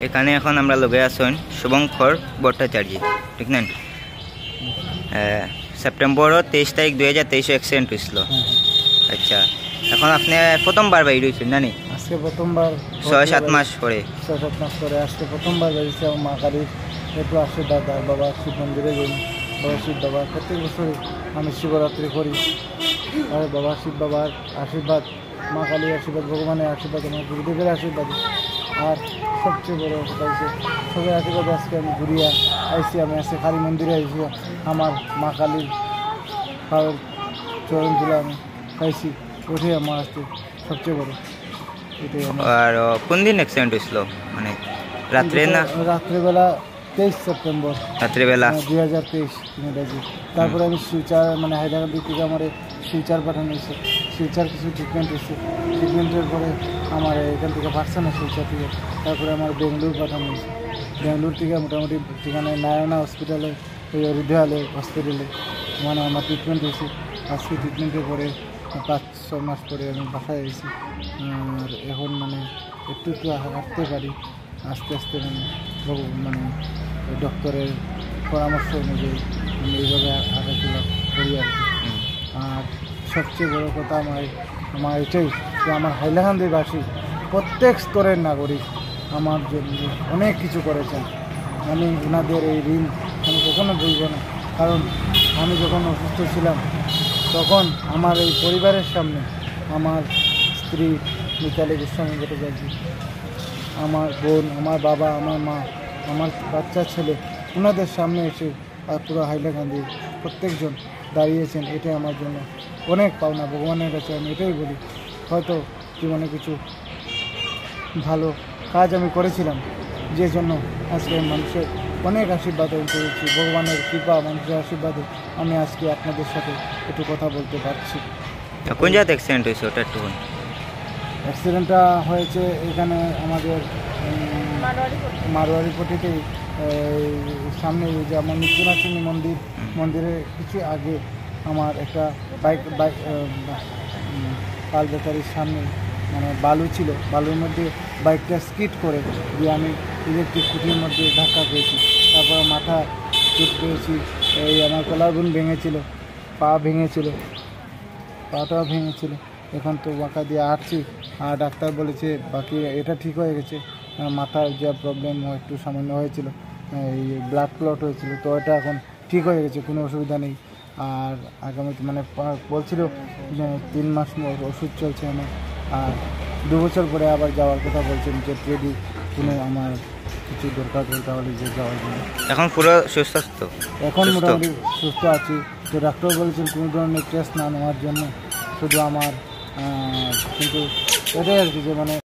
এখানে এখন আমরা লগে আছেন শুভঙ্কর ভট্টাচার্য, ঠিক না? সেপ্টেম্বর 23 তারিখ 2023 অ্যাক্সিডেন্ট হয়েছিল। আচ্ছা, এখন আপনি প্রথমবার বাইর হয়েছেন জানি? আজকে প্রথমবার 6-7 মাস পরে। 6-7 মাস পরে আজকে প্রথমবার বেরিয়েছে। আমার মা কালীর একটু আশীর্বাদ, আর বাবা শিব মন্দিরে যাই। বাবা শিব বাবা প্রত্যেক বছরই আমি শিবরাত্রি করি। আর বাবা শিব বাবার আশীর্বাদ, মা কালীর আশীর্বাদ, ভগবানের আশীর্বাদ, আমার গুরুদেবের আশীর্বাদ। আর সবচেয়ে বড় কথা হচ্ছে সবাই আশীর্বাদ। আজকে আমি ঘুরিয়া আইসি, আমি আজকে কালী মন্দিরে আইসি। আমার মা কালীর পায়ের চরণ তুলে আমি খাইছি, ওটাই আমার আজকে সবচেয়ে বড়। এটাই আমার। আর কোন দিন অ্যাক্সিডেন্ট হয়েছিল? মানে রাত্রে না? রাত্রেবেলা 23 সেপ্টেম্বর রাত্রেবেলা 2023 ইংরেজি। তারপরে আমি শিলচর, মানে হায়দ্রাবাদ থেকে আমার শিলচর পাঠানো হয়েছে। শিলচর কিছু ট্রিটমেন্ট হয়েছে। ট্রিটমেন্টের পরে আমার এখান থেকে পারছে না শিলচর থেকে। তারপরে আমার বেঙ্গলুর পাঠানো হয়েছে। বেঙ্গলুর থেকে মোটামুটি যেখানে নারায়ণা হসপিটালে, ওই হৃদয়ালয় হসপিটালে মানে আমার ট্রিটমেন্ট হয়েছে। আজকে ট্রিটমেন্টের পরে 5-6 মাস পরে আমি বাসায় এসেছি। আর এখন মানে একটু হাঁটতে পারি আস্তে আস্তে, মানে ডক্টরের পরামর্শ অনুযায়ী আমি এইভাবে হাঁটাচলা করি আর কি। আর সবচেয়ে বড় কথা আমার এটাই যে আমার হাইলাকান্দিবাসী প্রত্যেক স্তরের নাগরিক আমার জন্য অনেক কিছু করেছেন। আমি ওনাদের এই ঋণ আমি কখনো ভুলব না। কারণ আমি যখন অসুস্থ ছিলাম তখন আমার এই পরিবারের সামনে আমার স্ত্রী মিতালি গোস্বামী ভট্টাচার্য, আমার বোন, আমার বাবা, আমার মা, আমার বাচ্চা ছেলে, ওনাদের সামনে এসে পুরো হাইলাকান্দির প্রত্যেকজন দাঁড়িয়েছেন। এটাই আমার জন্য অনেক পাওনা। ভগবানের কাছে আমি এটাই বলি, হয়তো জীবনে কিছু ভালো কাজ আমি করেছিলাম, যে জন্য আজকে মানুষের অনেক আশীর্বাদ আমি পেয়েছি। ভগবানের কৃপা, মানুষের আশীর্বাদে আমি আজকে আপনাদের সাথে একটু কথা বলতে পারছি। কোন জায়গায় অ্যাক্সিডেন্ট হয়েছে ওটা একটু? অ্যাক্সিডেন্টটা হয়েছে এখানে আমাদের মারোয়ারিপট্টিতেই, সামনে যে আমার মৃত্যুনাশিনী মন্দিরের কিছু আগে আমার একটা বাইক পাল বেকারির সামনে মানে বালু ছিল, বালুর মধ্যে বাইকটা স্কিড করে দিয়ে আমি ইলেকট্রিক খুঁটির মধ্যে ধাক্কা পেয়েছি। তারপর মাথা চোট পেয়েছি, এই আমার কলারবোন ভেঙেছিল, পা ভেঙেছিল, পাটাও ভেঙেছিল। এখন তো বাঁকা দিয়ে হাঁটছি। আর ডাক্তার বলেছে বাকি এটা ঠিক হয়ে গেছে। মাথার যা প্রবলেম একটু সামান্য হয়েছিল, এই ব্লাড ক্লট হয়েছিল, তো এটা এখন ঠিক হয়ে গেছে, কোনো অসুবিধা নেই। আর আগামী মানে বলছিল যে 3 মাস ওষুধ চলছে আমার, আর 2 বছর পরে আবার যাওয়ার কথা বলছেন, যে যদি কোনো আমার কিছু দরকার হয় তাহলে যে যাওয়ার জন্য। এখন পুরো সুস্থ? এখন মোটামুটি সুস্থ আছি। তো ডাক্তার বলেছেন কোনো ধরনের টেস্ট না নেওয়ার জন্য, শুধু আমার কিন্তু এটাই আর কি, যে মানে